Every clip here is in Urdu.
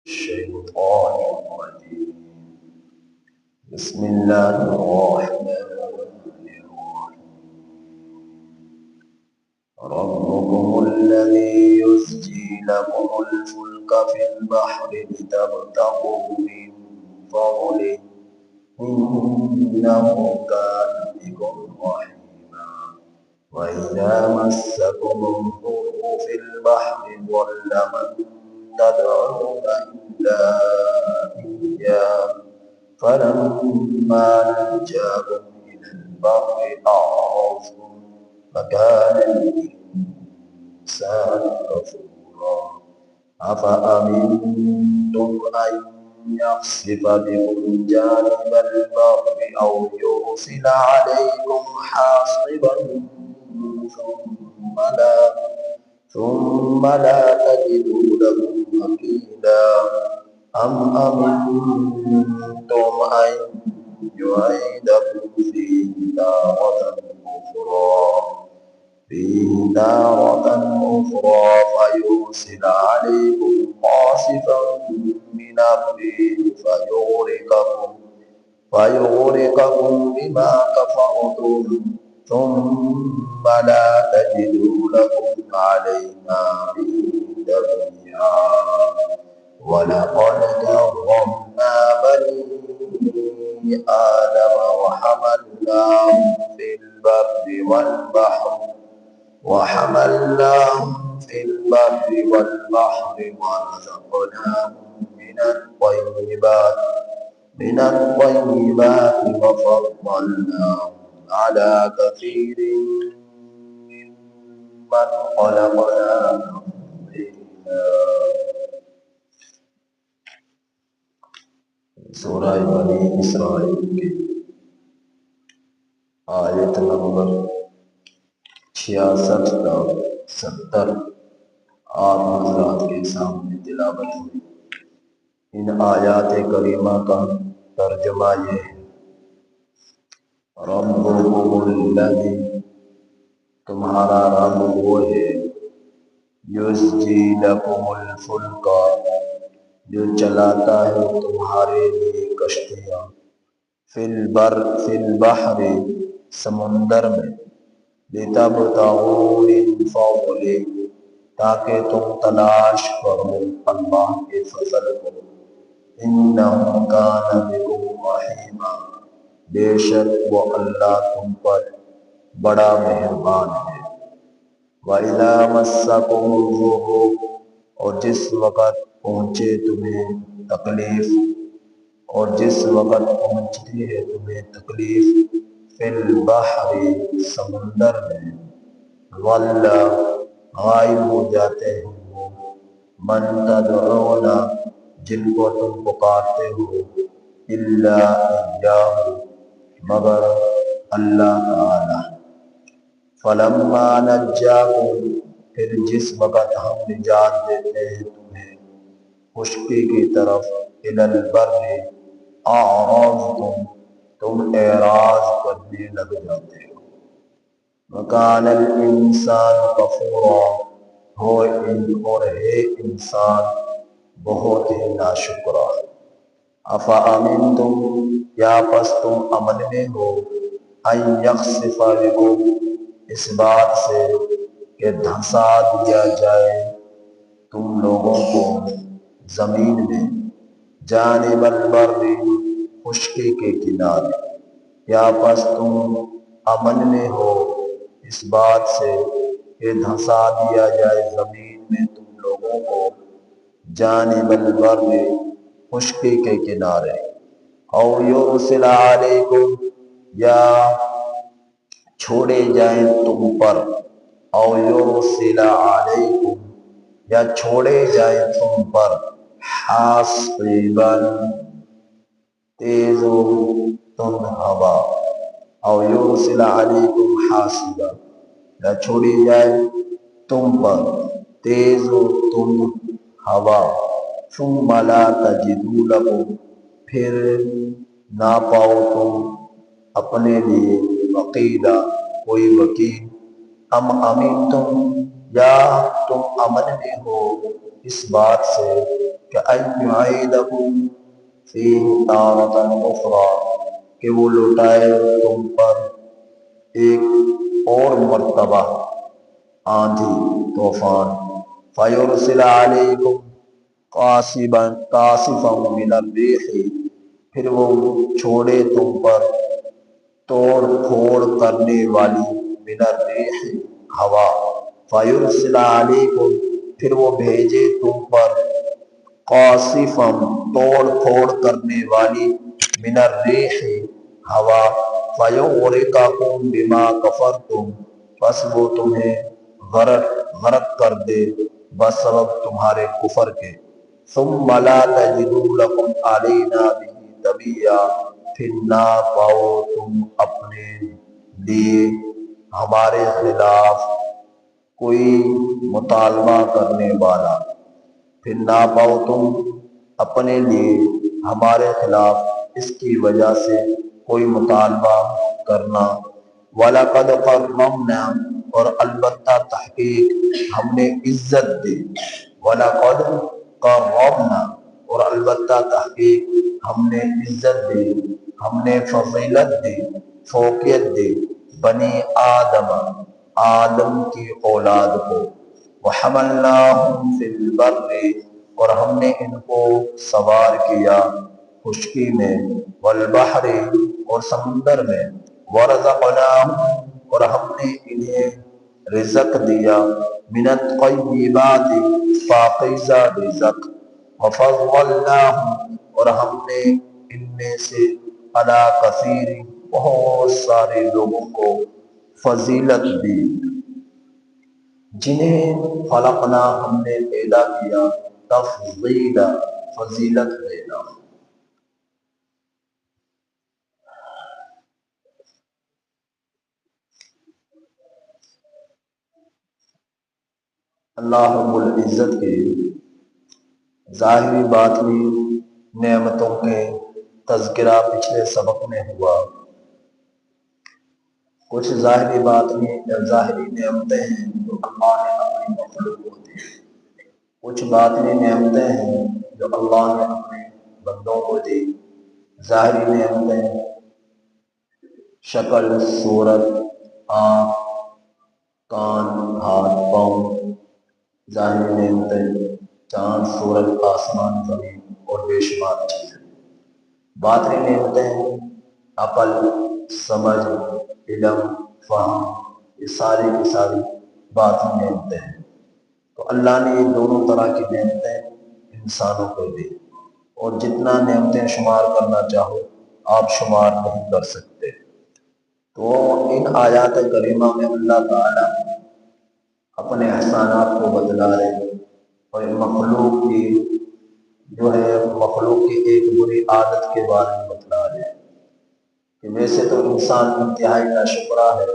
الشيطان الرجيم بسم الله الرحمن الرحيم ربكم الذي يزجي لكم الفلك في البحر لتبتغوا من فضله إنه كان بكم رحيما وإذا مسكم الضر في البحر ضل من تدعون إلا إياه فلما نجاكم إلى البر أعرضتم فكان الإنسان كفورا أفأمنتم أن يخسف بكم جانب البر أو يرسل عليكم حاصبا ثم لا تجدوا لكم وكيلا أم أمنتم أن يعيدكم فيه تارة أخرى فيرسل عليكم قاصفا من الريح فيغرقكم بما كفرتم ثم لا تجدوا لكم علينا به تبيعا ولقد كرمنا بني آدم وحملناهم في البر والبحر ورزقناهم من الطيبات وفضلناهم على كثير ممن خلقنا تفضيلا سورہ بنی اسرائیل کی آیت نمبر 66 تا 70 آپ حضرات کے سامنے تلاوت ہوئی۔ ان آیات کریمہ کا ترجمہ یہ ہے، ربکم الذی، تمہارا رب وہ ہے، یزجی لکم الفلک، جو چلاتا ہے تمہارے لیے کشتیاں، فی البحر، سمندر میں، لتبتغوا من فضلہ، تاکہ تم تلاش کرو اللہ کے فضل کو، انہ کان بکم رحیما، بے شک وہ اللہ تم پر بڑا مہربان ہے، وَإِذَا مَسَّكُمُ الضُّرُّ، اور جس وقت پہنچتی ہے تمہیں تکلیف، فی البحر، سمندر میں، ضل، غائب ہو جاتے ہیں وہ، من تدعون، جن کو تم پکارتے ہو، الا ایاہ، مگر اللہ تعالی، فلما نجاکم، پھر جس وقت ہم نجات دیتے ہیں تمہیں خشکی کی طرف، الی البر، اعرضتم، تم اعراض کرنے لگ جاتے ہو، وکان الانسان کفورا، اور ہے انسان بہت ہی ناشکرا، افامنتم، یا پس تم امن میں ہو، ان یخسف بکم، اس بات سے کہ دھنسا دیا جائے تم لوگوں کو زمین میں، جانب البر، خشکی کے کنارے، یا پس تم امن میں ہو اس بات سے کہ دھنسا دیا جائے زمین میں تم لوگوں کو، جانب البر، خشکی کے کنارے، او یرسل علیکم، یا چھوڑے جائیں تم پر، او یرسل علیکم، یا چھوڑے جائیں تم پر، حاصبا، تیز و تند ہوا، او یرسل علیکم حاصبا، یا چھوڑی جائے تم پر تیز و تند ہوا، ثم لا تجدوا لکم، پھر نہ پاؤ تم اپنے لیے وکیلا، کوئی وکیل، ام امنتم، یا تم امن میں ہو اس بات سے کہ ایعیدکم فیہ تارۃ اخری، کہ وہ لوٹائے تم پر ایک اور مرتبہ آندھی طوفان، فیرسل علیکم قاصفا من الریح، پھر وہ چھوڑے تم پر توڑ پھوڑ کرنے والی من الریح ہوا، فیرسل علیکم، پھر وہ بھیجے تم پر قاصفا توڑ پھوڑ کرنے والی من الریح ہوا، فیغرقکم بما کفرتم، بس وہ تمہیں غرق کر دے بس سبب تمہارے کفر کے، ثم لا تجدوا لکم علینا بہ تبیعا، پھر نہ پاؤ تم اپنے لیے ہمارے خلاف کوئی مطالبہ کرنے والا، پھر نہ پاؤ تم اپنے لیے ہمارے خلاف اس کی وجہ سے کوئی مطالبہ کرنا، وَلَقَدْ كَرَّمْنَا، اور البتہ تحقیق ہم نے عزت دی، وَلَقَدْ كَرَّمْنَا، اور البتہ تحقیق ہم نے عزت دی، ہم نے فضیلت دی، فوقیت دی بنی آدم، آدم کی اولاد کو، وَحَمَلْنَاهُمْ فِي الْبَرِّ، اور ہم نے ان کو سوار کیا خشکی میں، والبحر، اور سمندر میں، وَرَزَقْنَاهُمْ، اور ہم نے انہیں رزق دیا، من الطیبات، پاکیزہ رزق، وَفَضَّلْنَاهُمْ، اور ہم نے ان میں سے علی کثیر، بہت سارے لوگوں کو فضیلت دی، جنہیں خلقنا، ہم نے پیدا کیا، تفضیلا، فضیلت دینا۔ اللہ رب العزت کے ظاہری باطنی نعمتوں کے تذکرہ پچھلے سبق میں ہوا۔ کچھ ظاہری نعمتیں ہیں جو اللہ نے اپنی مخلوق کو دی، کچھ باطنی نعمتیں ہیں جو اللہ نے اپنے بندوں کو دی۔ ظاہری نعمتیں شکل، صورت، آنکھ، کان، ہاتھ، پاؤں، ظاہری نعمتیں چاند، سورج، آسمان، زمین اور بے شمار چیزیں۔ باطنی نعمتیں عقل، سمجھ، علم، فہم، یہ ساری کی ساری باطنی نعمتیں ہیں۔ تو اللہ نے یہ دونوں طرح کی نعمتیں انسانوں کو دی، اور جتنا نعمتیں شمار کرنا چاہو آپ شمار نہیں کر سکتے۔ تو ان آیات کریمہ میں اللہ تعالیٰ اپنے احسانات کو بتلا رہے ہیں، اور مخلوق کی ایک بری عادت کے بارے میں بتلا رہے ہیں کہ ویسے تو انسان انتہائی ناشکرا ہے،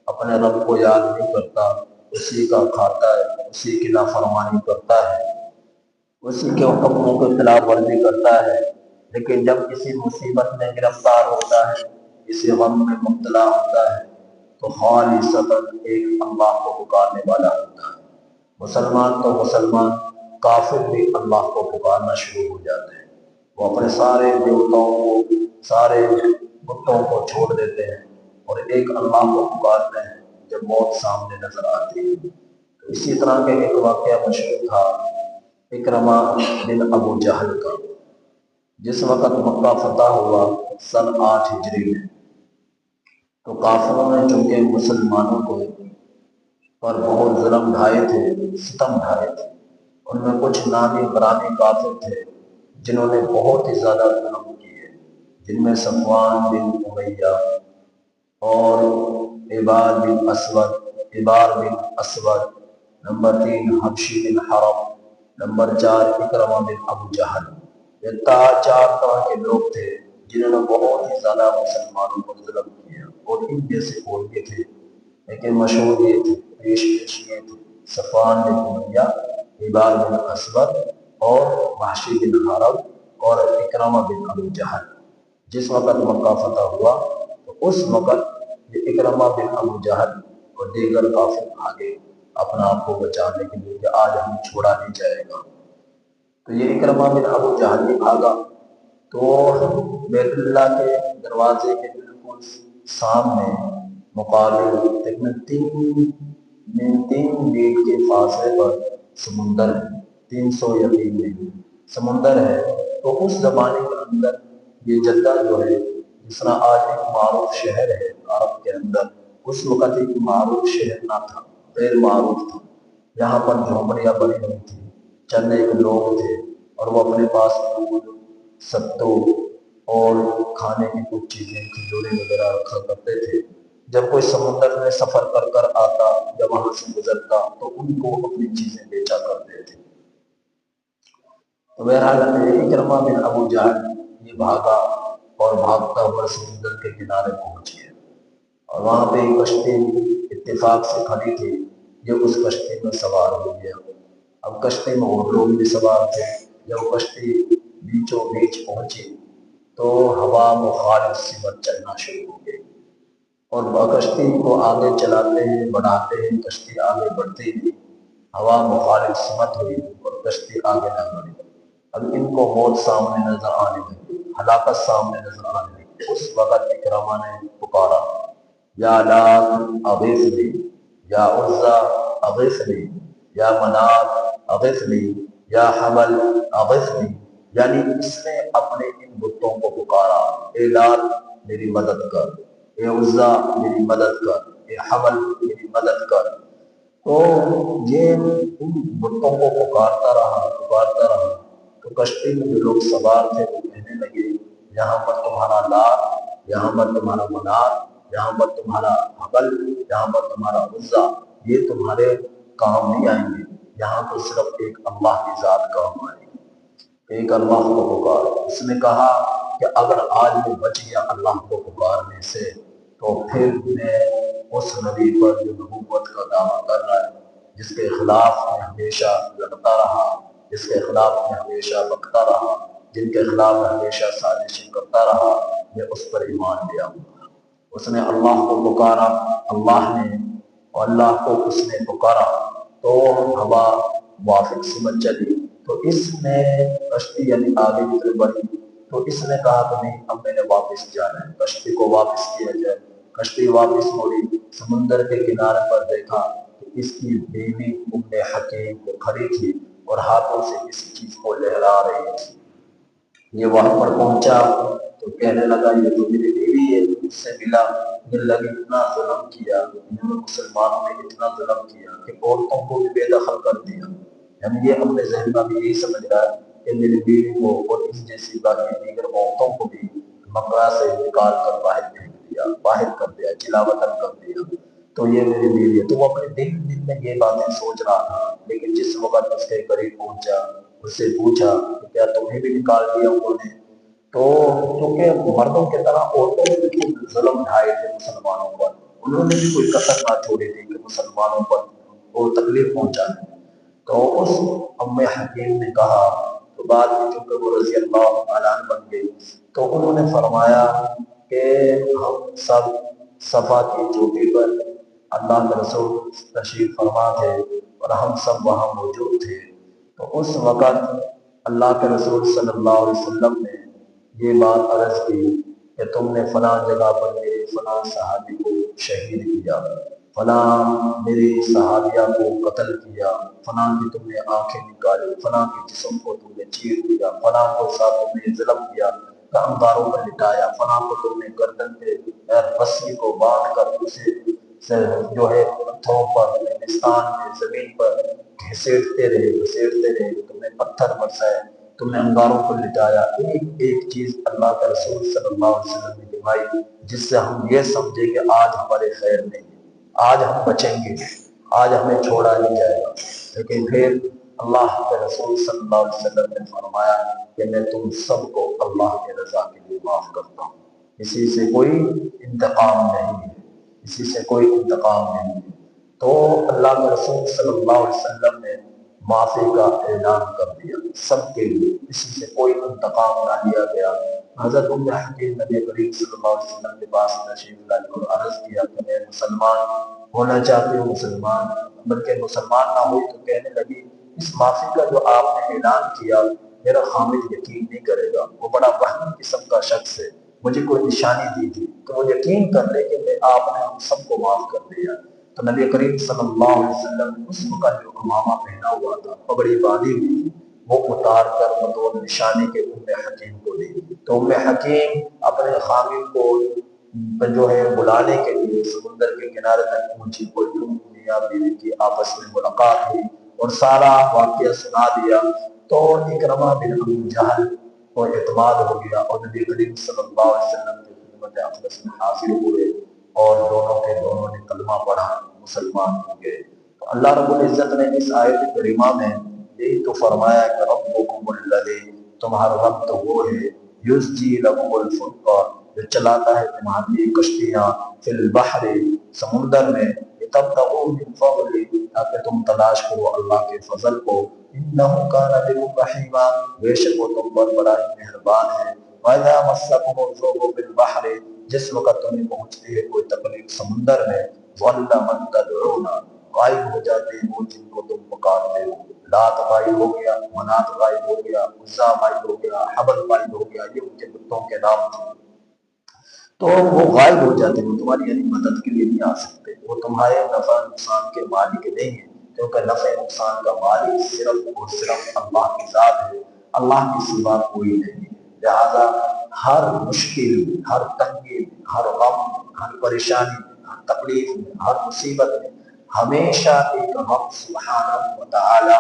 اپنے رب کو یاد نہیں کرتا، اسی کا کھاتا ہے، اسی کی نافرمانی کرتا ہے، اسی کے حکموں کے خلاف ورزی کرتا ہے، لیکن جب کسی مصیبت میں گرفتار ہوتا ہے، کسی غم میں مبتلا ہوتا ہے، تو خالصتاً ایک اللہ کو پکارنے والا ہوتا ہے۔ مسلمان تو مسلمان، کافر بھی اللہ کو پکارنا شروع ہو جاتے ہیں، وہ اپنے سارے دیوتاؤں کو، سارے بتوں کو چھوڑ دیتے ہیں اور ایک اللہ کو پکارتے ہیں جب موت سامنے نظر آتی ہے۔ تو اسی طرح کے ایک واقعہ مشہور تھا اکرمہ بن ابو جہل کا۔ جس وقت مکہ فتح ہوا سن 8 ہجری میں، تو کافروں نے چونکہ مسلمانوں کو پر بہت ظلم ڈھائے تھے، ستم ڈھائے تھے۔ ان میں کچھ نامی غرامی کافر تھے جنہوں نے بہت ہی زیادہ ظلم کیے، جن میں صفوان بن امیہ اور عباد بن اسود، نمبر 3 حبشی بن حرب، نمبر 4 اکرمہ بن ابو جہل، یہ 4 طرح کے لوگ تھے جنہوں نے بہت ہی زیادہ مسلمانوں پر ظلم کیا، اور ان جیسے اور بھی تھے لیکن مشہور یہ تھے، پیش یہ تھے صفوان بن امیہ، عباد بن اسود اور وحشی بن حرب اور اکرمہ بن ابو جہل۔ جس وقت مکہ فتح ہوا تو اس وقت یہ اکرمہ بن ابو جہل اور دیگر کافر آگے اپنا آپ کو بچانے کے لیے کہ آج ہمیں چھوڑا نہیں جائے گا۔ تو یہ اکرمہ بن ابو جہل بھی بھاگا تو بیت اللہ کے دروازے کے بالکل سامنے مقابل تین میل کے فاصلے پر سمندر ہے، 300 یا 3 میل سمندر ہے۔ تو اس زمانے کے اندر یہ جدہ جو ہے، جس طرح آج ایک معروف شہر ہے عرب کے اندر، اس وقت ایک معروف شہر نہ تھا، غیر معروف تھا۔ یہاں پر جھونپڑیاں بنی ہوئی تھی، چند ایک لوگ تھے اور وہ اپنے پاس دودھ، ستو اور کھانے کی کچھ چیزیں کھجورے وغیرہ رکھا کرتے تھے۔ جب کوئی سمندر میں سفر کر کر آتا یا وہاں سے گزرتا تو ان کو اپنی چیزیں بیچا کرتے تھے۔ تو بہرحال اکرمہ بن ابو جہل یہ بھاگا اور بھاگتا ہوا سمندر کے کنارے پہنچ گیا اور وہاں پہ ایک کشتی اتفاق سے کھڑی تھی، یہ اس کشتی میں سوار ہو گیا۔ اب کشتی میں اور لوگ بھی سوار تھے۔ جب کشتی بیچوں بیچ پہنچی تو ہوا مخالف سمت چلنا شروع ہو گئی اور کشتی کو آگے چلاتے ہیں، بڑھاتے ہیں، کشتی آگے بڑھتی گئی، ہوا مخالف سمت ہوئی اور کشتی آگے نہ بڑھی۔ اب ان کو موت سامنے نظر آنے لگی، ہلاکت سامنے نظر آنے لگی۔ اس وقت اکرمہ نے پکارا، یا لات اغیثنی، یا عزا اغیثنی، یا منات اغیثنی، یا حبل اغیثنی، یعنی اس نے اپنے ان بتوں کو پکارا، اے لات میری مدد کر، اے عزا میری مدد کر، اے حبل میری مدد کر۔ تو یہ ان بتوں کو پکارتا رہا تو کشتی میں جو لوگ سوار تھے وہ کہنے لگے، یہاں پر تمہارا لات، یہاں پر تمہارا منات، یہاں پر تمہارا حبل، یہاں پر تمہارا عزا، یہ تمہارے کام نہیں آئیں گے، یہاں تو صرف ایک اللہ کی ذات کام آئے گی، ایک اللہ کو پکار۔ اس نے کہا کہ اگر آج میں بچ گیا اللہ کو پکارنے سے تو پھر میں اس نبی پر جو نبوت کا دعویٰ کر رہا ہے، جس کے خلاف میں ہمیشہ لڑتا رہا، جس کے خلاف میں ہمیشہ بکتا رہا، جن کے خلاف میں ہمیشہ سازشیں کرتا رہا، میں اس پر ایمان لے آؤں گا۔ اس نے اللہ کو پکارا، اللہ نے اور اللہ کو اس نے پکارا تو ہوا موافق سمت چلی۔ تو اس نے کشتی یعنی آگے کی طرف بڑھی تو اس نے کہا کہ نہیں، اب میں نے واپس جانا ہے، کشتی کو واپس کیا جائے۔ کشتی واپس موڑی، سمندر کے کنارے پر دیکھا کہ اس کی بیوی ام حکیم وہ کھڑی تھی اور ہاتھوں سے کسی چیز کو لہرا رہی تھی۔ یہ وہاں پر پہنچا تو کہنے لگا یہ تو میری بیوی ہے، اس سے ملا، یہ لگی اتنا ظلم کیا، انہوں نے مسلمانوں نے اتنا ظلم کیا کہ عورتوں کو بھی بے دخل کر دیا۔ یعنی یہ اپنے ذہن میں بھی یہی سمجھ رہا ہے کہ میری بیوی کو اور اس جیسی باقی دیگر عورتوں کو بھی مکہ سے نکال کر باہر پھینک دیا، باہر کر دیا، جلا وطن کر دیا، تو یہ میری بیوی ہے۔ تو وہ اپنے دل میں یہ باتیں سوچ رہا تھا، لیکن جس وقت اس کے قریب پہنچا، اس سے پوچھا کہ کیا تمہیں بھی نکال دیا انہوں نے؟ تو چونکہ مردوں کی طرح عورتوں نے بھی ظلم ڈھائے تھے مسلمانوں پر، انہوں نے بھی کوئی کسر نہ چھوڑی تھی کہ مسلمانوں پر وہ تکلیف پہنچانے۔ تو اس ام حکیم نے کہا، تو بعد میں چونکہ وہ رضی اللہ عنہ بن گئی، تو انہوں نے فرمایا کہ ہم سب صفا کی چوٹی پر اللہ کے رسول تشریف فرما تھے اور ہم سب وہاں موجود تھے۔ تو اس وقت اللہ کے رسول صلی اللہ علیہ وسلم نے یہ بات عرض کی کہ تم نے فلاں جگہ پر میرے فلاں صحابی کو شہید کیا، فلاں میری صحابیہ کو قتل کیا، فلاں کی تم نے آنکھیں نکالی، فلاں کے جسم کو تم نے چیر دیا، فلاں کو ساتھ تم نے ظلم کیا، کامداروں پر لٹایا، فلاں کو تم نے گردن پہ رسی کو باندھ کر اسے جو ہے پتھروں پر، ریگستان میں زمین پر گھسیٹتے رہے، تم نے پتھر برسائے، تم نے انگاروں پر لٹایا۔ ایک ایک چیز اللہ کے رسول صلی اللہ علیہ وسلم نے دکھائی جس سے ہم یہ سمجھے کہ آج ہمارے خیر نہیں ہے، آج ہم بچیں گے، آج ہمیں چھوڑا نہیں جائے گا۔ لیکن پھر اللہ کے رسول صلی اللہ علیہ وسلم نے فرمایا کہ میں تم سب کو اللہ کے رضا کے لیے معاف کرتا ہوں، اسی سے کوئی انتقام نہیں ہے، اسی سے کوئی انتقام نہیں ہے۔ تو اللہ کے رسول صلی اللہ علیہ وسلم نے معافی کا اعلان کر دیا سب کے لیے، اسی سے کوئی انتقام نہ لیا گیا۔ حضرت ام حکیم نبی کریم صلی اللہ علیہ وسلم کے پاس تشریف لائی اور عرض کیا کہ میں مسلمان ہونا چاہتی ہوں، مسلمان، بلکہ مسلمان نہ ہوئی تو کہنے لگی اس معافی کا جو آپ نے اعلان کیا میرا خامد یقین نہیں کرے گا، وہ بڑا وہمی قسم کا شخص ہے، مجھے کوئی نشانی دی تھی تو وہ یقین کر لے کہ آپ نے ہم سب کو معاف کر دیا۔ تو نبی کریم صلی اللہ علیہ وسلم نے اس وقت جو امامہ پہنا ہوا تھا، پگڑی باندھی ہوئی تھی، وہ اتار کر بطور نشانی کے حکیم کو دی۔ تو حکیم اپنے خامد کو جو ہے بلانے کے لیے سمندر کے کنارے تک پہنچی، کو یوں میاں بیوی کی آپس میں ملاقات ہوئی اور سارا واقعہ سنا دیا۔ تو اکرمہ بن ابو جہل کو اعتماد ہو گیا اور نبی کریم صلی اللہ علیہ وسلم کی خدمت اقدس میں حاضر ہوئے اور دونوں نے کلمہ پڑھا، مسلمان ہو گئے۔ تو اللہ رب العزت نے اس آیت کریمہ میں یہی تو فرمایا کہ ربکم الذی، تمہارا رب تو وہ ہے، یزجی لکم الفلک، جو چلاتا ہے تمہاری لیے کشتیاں، فی البحر، سمندر میں، تبتغوا من فضل، تاکہ تم تلاش کرو اللہ کے فضل کو، انہ کان بکم رحیما، بے شک وہ تم پر بڑا ہی مہربان ہے۔ وَإِذَا مَسَّكُمُ الضُّرُّ فِي الْبَحْرِ، جس وقت تمہیں پہنچتی ہے کوئی تکلیف سمندر میں، ضَلَّ مَن تَدْعُونَ، غائب ہو جاتے ہیں وہ جن کو تم پکارتے ہو، لات غائب ہو گیا، منات غائب ہو گیا، عزا غائب ہو گیا، حبل غائب ہو گیا، یہ ان کے بتوں کے نام تھے۔ تو وہ غائب ہو جاتے ہیں، وہ تمہاری یعنی مدد کے لیے نہیں آ سکتے، وہ تمہارے نفع نقصان کے مالک نہیں ہیں، کیونکہ نفع نقصان کا مالک صرف اور صرف اللہ کی ذات ہے، اللہ کے سوا کوئی نہیں ہے۔ لہذا ہر مشکل، ہر تنگی، ہر غم، ہر پریشانی، ہر تکلیف میں، ہر مصیبت میں ہمیشہ ایک رب سبحانہ وتعالی،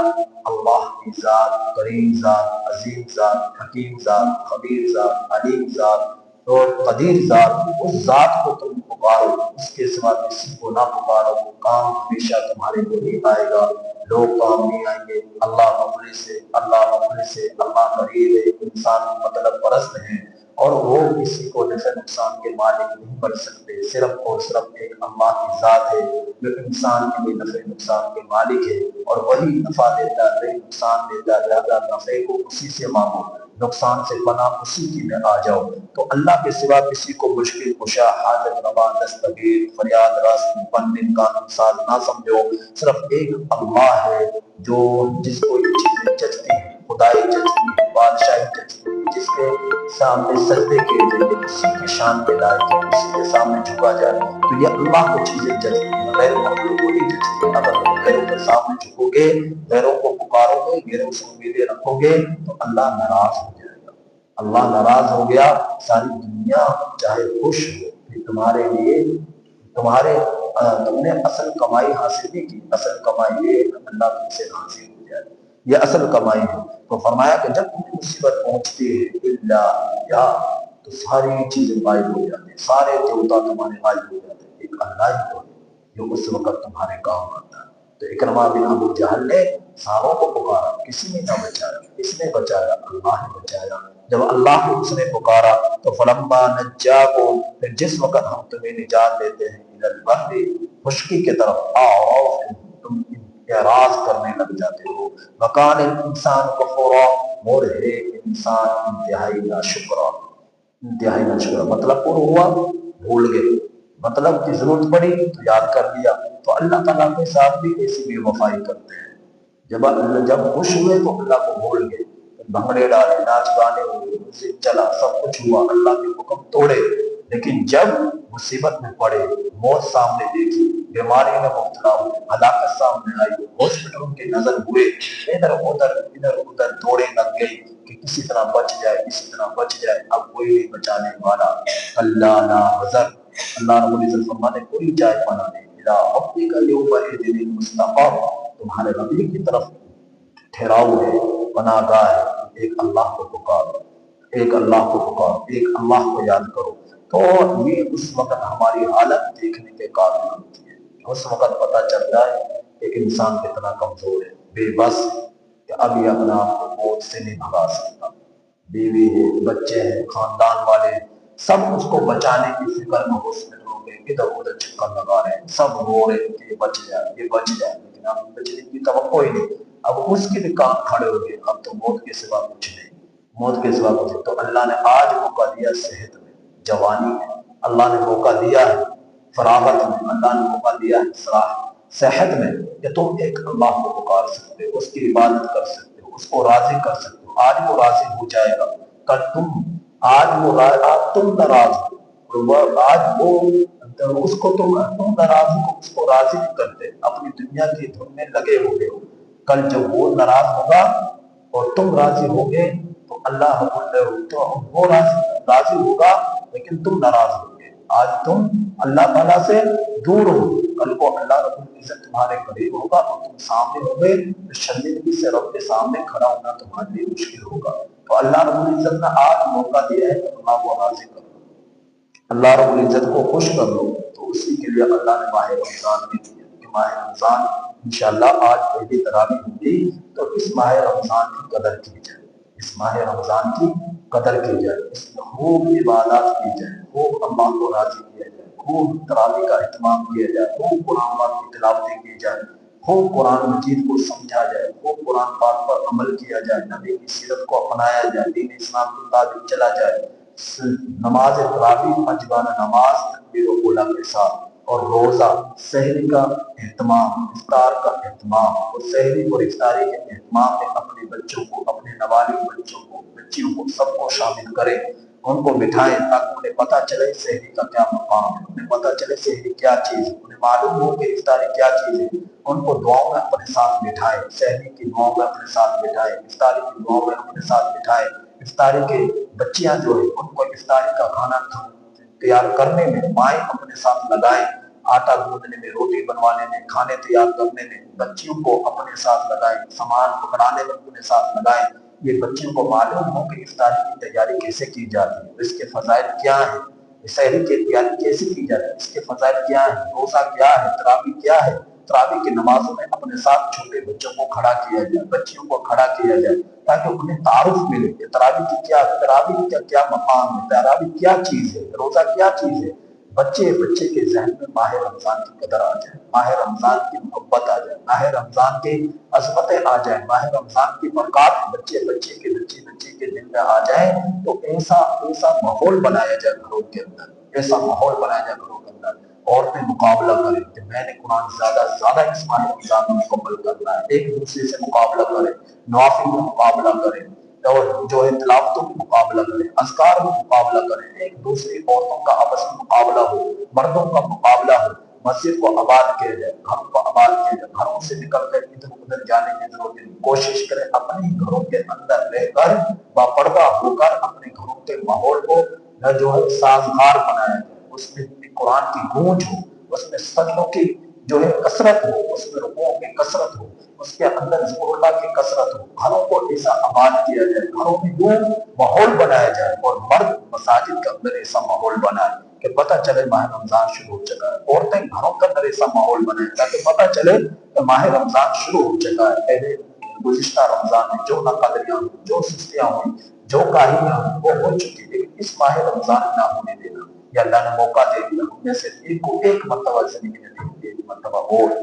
اللہ کی ذات، کریم ذات، عظیم ذات، حکیم ذات، خبیر ذات، علیم ذات اور قدیر ذات، اس ذات کو تم پکارو، اس کے سوا کسی کو نہ پکارو، کام ہمیشہ تمہارے کو نہیں آئے گا، لوگ کام نہیں آئیں گے۔ اللہ مخلص سے، اللہ مخلص سے، اللہ قریب ہے، انسان مطلب پرست ہیں اور وہ کسی کو نفع نقصان کے مالک نہیں بن سکتے، صرف اور صرف ایک اللہ کی ذات ہے جو انسان کے لیے نفع نقصان کے مالک ہے، اور وہی نفع دیتا ہے، وہی نقصان دیتا ہے، لہذا نفع کو اسی سے مانگو، نقصان سے پناہ اسی کی میں آ جاؤ۔ تو اللہ کے سوا کسی کو مشکل کشا، حاجت روا، دستگیر، فریاد رس، مپنن، قانون ساز نہ سمجھو، صرف ایک اللہ ہے جو جس کو یہ چیزیں جچتی ہیں، خدائی جچتی ہے، بادشاہی جچتی ہے، جس کے سامنے سجدے کیے جائیں، اسی کے شان کے لائق ہے، اسی کے سامنے جھکا جائے، تو یہ اللہ کو چیزیں جچتی ہیں، غیر مخلوق کو نہیں جچتی۔ اگر تم غیروں کے سامنے جھکو گے، غیروں کو پکارو گے، غیروں سے امیدیں رکھو گے تو اللہ ناراض ہو جائے گا۔ اللہ ناراض ہو گیا، ساری دنیا چاہے خوش ہو، کہ تمہارے لیے تم نے اصل کمائی حاصل نہیں کی، اصل کمائی یہ اللہ تم سے راضی ہو جائے، یہ اصل کمائی ہے۔ تو فرمایا کہ جب تمہیں مصیبت پہنچتی ہے الا یا، تو ساری چیزیں غائب ہو جاتی ہیں، سارے دیوتا تمہارے غائب ہو جاتے ہیں، ایک اللہ ہی تو ہے جو اس وقت تمہارے کام آتا ہے۔ تو اکرمہ بن ابو جہل نے ساروں کو پکارا، کسی نے نہ بچایا، کس نے بچایا؟ اللہ نے بچایا۔ جب اللہ کو اس نے پکارا تو فلما نجاکم، پھر جس وقت ہم تمہیں نجات دیتے ہیں الی البر، خشکی کی طرف، آؤ تم اعراض کرنے لگ جاتے ہو، وکان الانسان کفورا، اور ہے انسان انتہائی ناشکرا، انتہائی ناشکرا، مطلب پر ہوا بھول گئے، مطلب کی ضرورت پڑی تو یاد کر لیا۔ تو اللہ تعالیٰ کے ساتھ بھی ایسی بے وفائی کرتے ہیں، جب خوش ہوئے تو اللہ کو بھول گئے، بھنگڑے ڈالے، ناچ گانے ہوئے، میوزک چلا، سب کچھ ہوا، اللہ کے حکم توڑے، لیکن جب مصیبت میں پڑے، موت سامنے دیکھی، بیماری میں مبتلا ہوئے، ہلاکت سامنے آئی، ہاسپٹل کے نظر ہوئے، ادھر ادھر دوڑے لگ گئی کہ کسی طرح بچ جائے، کسی طرح بچ جائے، اب کوئی نہیں بچانے والا، اللہ لا حذر، اللہ رب العزت فرمانے کوئی جائے پناہ نہیں، الی ربک یومئذ المستقر، تمہارے رب کی طرف ٹھہراؤ ہے، پناہ گاہ ہے، ایک اللہ کو پکارو، ایک اللہ کو پکارو، ایک اللہ کو یاد کرو۔ تو یہ اس وقت ہماری حالت دیکھنے کے قابل ہوتی ہے، اس وقت پتہ چلتا ہے کہ انسان کتنا کمزور ہے، بے بس ہے، کہ اب یہ اپنا آپ کو موت سے نہیں بھگا سکتا، بیوی ہے، بچے ہیں، خاندان والے ہیں، سب اس کو بچانے کی فکر میں ہاسپٹلوں میں ادھر ادھر چکر لگا رہے ہیں، سب رو رہے ہیں کہ یہ بچ جائے، یہ بچ جائے، لیکن اب بچنے کی توقع ہی نہیں، اب اس کے بھی کام کھڑے ہو گئے، اب تو موت کے سوا کچھ نہیں، موت کے سوا کچھ نہیں۔ تو اللہ نے آج موقع دیا صحت میں، جوانی میں، اللہ نے موقع دیا ہے فراغت میں، اللہ نے موقع دیا ہے صحت میں کہ تم ایک اللہ کو پکار سکتے ہو، اس کی عبادت کر سکتے ہو، اس کو راضی کر سکتے ہو، آج وہ راضی ہو جائے گا، کل تم، آج تم ناراض ہو، اور آج وہ اس کو تم ناراض ہو، اس کو راضی نہیں کرتے، اپنی دنیا کی دھن میں لگے ہوئے ہو، کل جب وہ ناراض ہوگا اور تم راضی ہوگے تو اللہ تو وہ راضی ہوگا لیکن تم ناراض ہوگے۔ آج تم اللہ تعالیٰ سے دور ہو، کل کو اللہ رب العزت تمہارے قریب ہوگا اور تم سامنے ہوگے تو شرمندگی سے رب کے سامنے کھڑا ہونا تمہارے لیے مشکل ہوگا۔ تو اللہ رب العزت نے آج موقع دیا ہے کہ اللہ کو راضی کرو، اللہ رب العزت کو خوش کر لو، تو اسی کے لیے اللہ نے ماہ رمضان بھی دیا کہ ماہ رمضان انشاءاللہ آج پہلی تراویح ہوگی تو اس ماہ رمضان کی قدر کی جائے، اس ماہ رمضان کی قدر کی جائے، اس میں خوب عبادات کی جائے، خوب اللہ کو راضی کیا جائے، خوب تراویح کا اہتمام کیا جائے، خوب قرآن پاک کی تلاوتیں کی جائے، خوب قرآن مجید کو سمجھا جائے، خوب قرآن پاک پر عمل کیا جائے، نبی کی سیرت کو اپنایا جائے، دین اسلام کے مطابق چلا جائے، نماز تراویح پنجگانہ نماز تکبیر و اولیٰ کے ساتھ، اور روزہ سحری کا اہتمام، افطار کا اہتمام، اور سحری اور افطاری کے اہتمام میں اپنے بچوں کو، اپنے نابالغ بچوں کو، بچیوں کو، سب کو شامل کریں، ان کو بٹھائیں تاکہ انہیں پتہ چلے سحری کا کیا مقام ہے، انہیں پتہ چلے سحری کیا چیز ہے، انہیں معلوم ہو کہ افطاری کیا چیز ہے، ان کو دعاؤں میں اپنے ساتھ بٹھائیں، سحری کی دعاؤں میں اپنے ساتھ بٹھائیں، افطاری کی دعاؤں میں اپنے ساتھ بٹھائیں، افطاری کے بچیاں جو ہیں ان کو افطاری کا کھانا تیار کرنے میں مائیں اپنے ساتھ لگائیں، آٹا گوندنے میں، روٹی بنوانے میں، کھانے تیار کرنے میں بچیوں کو اپنے ساتھ لگائیں، سامان پکڑانے میں اپنے ساتھ لگائیں، یہ بچیوں کو معلوم ہو کہ افطاری کی تیاری کیسے کی جاتی ہے، اس کے فضائل کیا ہیں، سحری کی تیاری کیسے کی جاتی ہے، اس کے فضائل کیا ہیں، روزہ کیا ہے، تراویح کیا ہے، تراویح کی نمازوں میں اپنے ساتھ چھوٹے بچوں کو کھڑا کیا جائے، بچیوں کو کھڑا کیا جائے تاکہ انہیں تعارف ملے کہ تراویح کی تراویح کا کیا مقام ہے، تراویح کیا چیز ہے، روزہ کیا چیز ہے، بچے کے ذہن میں ماہ رمضان کی قدر آ جائے، ماہ رمضان کی محبت آ جائے، ماہ رمضان کی عظمتیں آ جائیں، ماہ رمضان کی برکات بچے کے دل میں آ جائیں، تو ایسا ماحول بنایا جائے گھروں کے اندر، ایسا ماحول بنایا جائے گھروں کے اندر، عورتیں مقابلہ کریں کہ میں نے قرآن زیادہ سے زیادہ اس ماہ رمضان میں مکمل کرنا ہے، ایک دوسرے سے مقابلہ کریں، نوافل میں مقابلہ کریں، اور جو ہے تلاوتوں میں مقابلہ کریں، اذکار میں مقابلہ کریں، ایک دوسری عورتوں کا آپس میں مقابلہ ہو، مردوں کا مقابلہ ہو، مسجد کو آباد کیا جائے، گھروں کو آباد کیا جائے، گھروں سے نکل کر ادھر ادھر جانے کی ضرورت نہیں، کوشش کریں اپنے گھروں کے اندر رہ کر باپردہ ہو کر اپنے گھروں کے ماحول کو جو ہے سازگار بنایا جائے، اس میں قرآن کی گونج ہو، اس میں سجدوں کی جو ہے کثرت ہو، اس میں رکوعوں کی کثرت ہو، اس کے اندر ذکر اللہ کی کثرت ہو، گھروں کو ایسا آباد کیا جائے، گھروں میں یوں ماحول بنایا جائے، اور مرد مساجد کے اندر ایسا ماحول بنائے کہ پتہ چلے ماہ رمضان شروع ہو چکا ہے، عورتیں گھروں کے اندر ایسا ماحول بنائے تاکہ پتہ چلے کہ ماہ رمضان شروع ہو چکا ہے، پہلے گزشتہ رمضان میں جو ناقدریاں ہوئی، جو سستیاں ہوئی، جو کاہلیاں ہوئی وہ ہو چکی، لیکن اس ماہ رمضان نہ ہونے دینا، یہ اللہ نے موقع دے دیا، ہم میں سے ایک کو ایک مرتبہ زندگی میں دیکھتے، ایک مرتبہ اور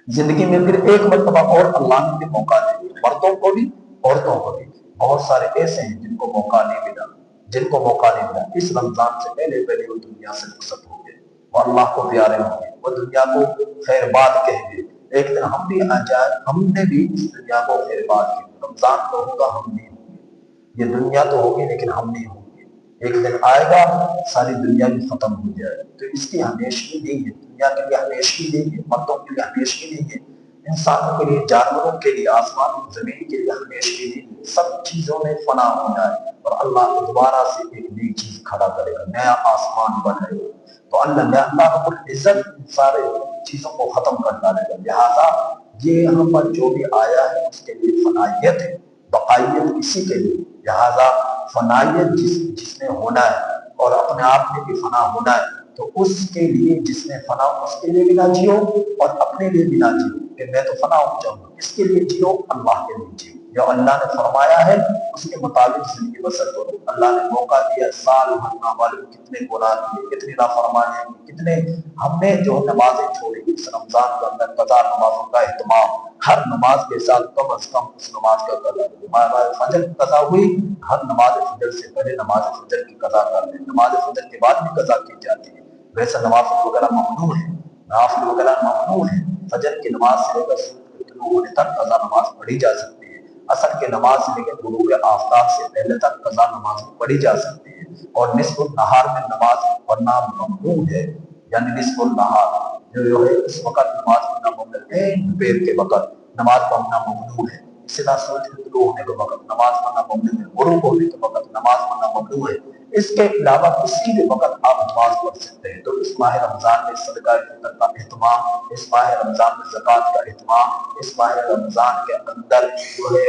زندگی میں، پھر ایک مرتبہ اور اللہ نے بھی موقع دے دیا، مردوں کو بھی عورتوں کو بھی، بہت سارے ایسے ہیں جن کو موقع نہیں ملا، اس رمضان سے پہلے وہ دنیا سے رخصت ہو گئے اور اللہ کو پیارے ہوں گے، وہ دنیا کو خیر بات کہیں گے، ایک دن ہم بھی آ جائے، ہم نے بھی اس دنیا کو خیر بات کی، رمضان تو ہوگا ہم نہیں ہوں گے، یہ دنیا تو ہوگی لیکن ہم نہیں ہوں گے، ایک دن آئے گا ساری دنیا بھی ختم ہو جائے، تو اس کی ہمیشگی نہیں ہے، دنیا کے لیے ہمیشگی نہیں ہے، مردوں کے لیے ہمیشگی نہیں ہے، انسانوں کے لیے، جانوروں کے لیے، آسمان زمین کے لیے ہمیشگی نہیں ہے، سب چیزوں میں فنا ہونا ہے، اور اللہ دوبارہ سے ایک نئی چیز کھڑا کرے گا، نیا آسمان بنائے گا، تو اللہ رب العزت سارے چیزوں کو ختم کر ڈالے گا، لہٰذا یہ یہاں پر جو بھی آیا ہے اس کے لیے فنائیت ہے، بقائیت اسی کے لیے، لہٰذا فنائیت جس نے ہونا ہے اور اپنے آپ میں بھی فنا ہونا ہے، تو اس کے لیے جس نے فنا اس کے لیے بھی نہ جیو اور اپنے لیے بھی نہ جیو کہ میں تو فنا ہو جاؤں گا، اس کے لیے جیو، اللہ کے لیے جیو، جو اللہ نے فرمایا ہے اس کے مطابق زندگی بسر کرو، اللہ نے موقع دیا، سال بھر نابالغ کتنے گناہ کیے، کتنی نافرمانیاں کی، کتنے ہم نے جو نمازیں چھوڑی، اس رمضان کے اندر قضا نمازوں کا اہتمام، ہر نماز کے ساتھ کم از کم اس نماز کا قضا، نماز فجر کی قضا ہوئی، ہر نماز فجر سے پہلے نماز فجر کی قضا کر لیں، نماز فجر کے بعد بھی قضا کی جاتی ہے، ویسے نماز وغیرہ ممنوع ہے، نافل وغیرہ ممنوع ہے۔ فجر کی نماز سے لے کر سورج کے طلوع ہونے تک قضا نماز پڑھی جا سکتی ہے۔ عصر کی نماز سے لے کر غروب آفتاب سے پہلے تک قضا نماز پڑھی جا سکتی ہے۔ اور نصف النہار میں نماز پڑھنا ممنوع ہے، یعنی نصف النہار جو ہے اس وقت نماز پڑھنا ممنوع ہے، دوپہر کے وقت نماز پڑھنا ممنوع ہے۔ اسی طرح سورج کے طلوع ہونے کے وقت نماز پڑھنا ممنوع ہے، غروب ہونے کے وقت نماز پڑھنا ممنوع ہے۔ اس کے علاوہ کسی بھی وقت آپ نماز پڑھ سکتے ہیں۔ تو اس ماہ رمضان میں صدقہ فطر کا اہتمام، اس ماہ رمضان میں زکوٰۃ کا اہتمام، اس ماہ رمضان کے اندر جو ہے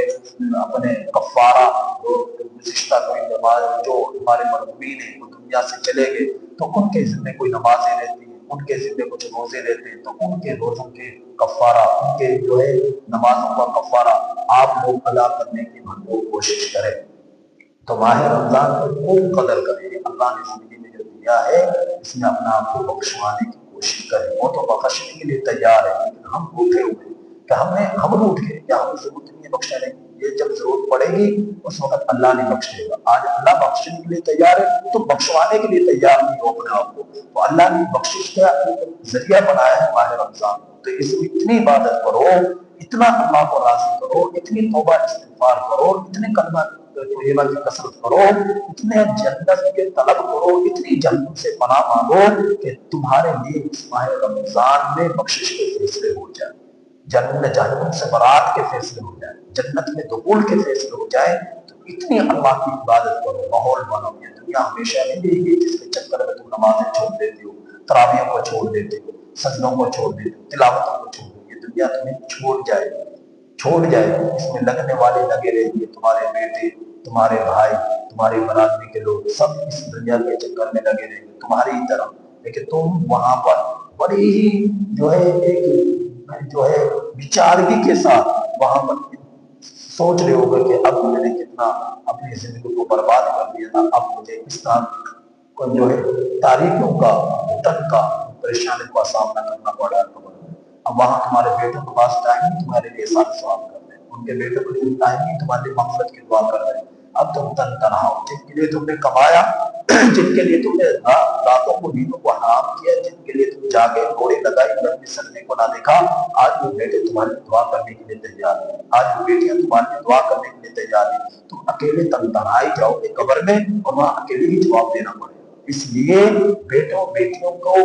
اپنے کفارہ جو گزشتہ کوئی نماز جو ہمارے مرحومین ہیں وہ دنیا سے چلے گئے تو ان کے ذمہ کوئی نمازیں رہتی ہیں، ان کے ذمہ کچھ روزے رہتے ہیں، تو ان کے روزوں کے کفارہ، ان کے جو ہے نمازوں کا کفارہ آپ لوگ ادا کرنے کی بھرپور کوشش کریں۔ تو ماہ رمضان کو خوب قدر کریں، اللہ نے زندگی میں جو دیا ہے اس میں اپنا آپ کو بخشوانے کی کوشش کریں۔ وہ تو بخشنے کے لیے تیار ہے، لیکن ہم بھوکے ہوئے کہ ہم روٹ گئے، کیا ہمیں ضرورت نہیں ہے بخشنے کی؟ یہ جب ضرورت پڑے گی اس وقت اللہ نے بخش دے گا۔ آج اللہ بخشنے کے لیے تیار ہے تو بخشوانے کے لیے تیار نہیں ہو اپنے آپ کو، تو اللہ نے بخشش کا ذریعہ بنایا ہے ماہ رمضان کو، تو اس میں اتنی عبادت کرو، اتنا اللہ کو راضی کرو، اتنی توبہ استغفار کرو، اتنے کلمہ طیبہ کی کثرت کرو، اتنے جنت کے طلب کرو، اتنی جہنم سے پناہ مانگو کہ تمہارے لیے اس ماہ رمضان میں بخشش کے فیصلے ہو جائیں، جنت جہنم سے برات کے فیصلے ہو جائیں، جنت میں دخول کے فیصلے ہو جائیں۔ تو اتنی اللہ کی عبادت کرو، ماحول بنو۔ یہ دنیا ہمیشہ نہیں رہے گی جس کے چکر میں تم نمازیں چھوڑ دیتے ہو، تراویحوں کو چھوڑ دیتے ہو، سجدوں کو چھوڑ دیتے ہو، تلاوتوں کو چھوڑ دیتے ہو۔ یہ دنیا تمہیں چھوڑ جائے گی، اس میں لگنے والے لگے رہیں گے، تمہارے بیٹے، تمہارے بھائی، تمہاری برادری کے لوگ سب اس دنیا کے چکر میں لگے رہیں گے تمہاری ہی طرح، لیکن تم وہاں پر بڑی ہی جو ہے ایک جو ہے بیچارگی کے ساتھ وہاں پر سوچ رہے ہوگے کہ اب میں نے کتنا اپنی زندگی کو برباد کر دیا تھا، اب مجھے اس طرح کو جو ہے تاریخوں کا فتن کا پریشانی کا سامنا کرنا پڑا ہے قبر میں۔ اب وہاں تمہارے بیٹوں کے پاس ٹائم نہیں تمہارے لیے ساتھ سوال کر رہے ہیں، ان کے بیٹوں کے لیے ٹائم نہیں تمہارے لیے مغفرت کی دعا کر رہے ہیں۔ اب تم تن تنہا ہو، جن کے لیے تم نے کمایا، جن کے لیے تم نے راتوں کو نیندوں کو حرام کیا، جن کے لیے تم جاگے گھوڑے لگائی گرمی سردی کو نہ دیکھا، آج وہ بیٹے تمہارے لیے دعا کرنے کے لیے تیار ہیں، آج وہ بیٹیاں تمہارے لیے دعا کرنے کے لیے تیار ہیں۔ تم اکیلے تن تنہائی جاؤ گے قبر میں اور وہاں اکیلے ہی جواب دینا پڑے گا۔ اس لیے بیٹوں بیٹیوں کو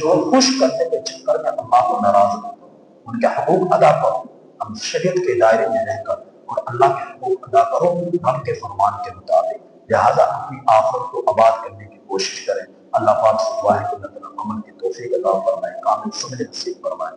جو خوش کرنے کے چکر میں اللہ کو ناراض نہ کرو، ان کے حقوق ادا کرو، ہم شریعت کے دائرے میں رہ کر، اور اللہ کے حقوق ادا کرو رب کے فرمان کے مطابق۔ لہذا اپنی آخرت کو آباد کرنے کی کوشش کریں۔ اللہ پاک سے دعا ہے کہ اللہ تعالیٰ عمل کی توفیق عطا فرمائے، کامل سمجھ نصیب فرمائے۔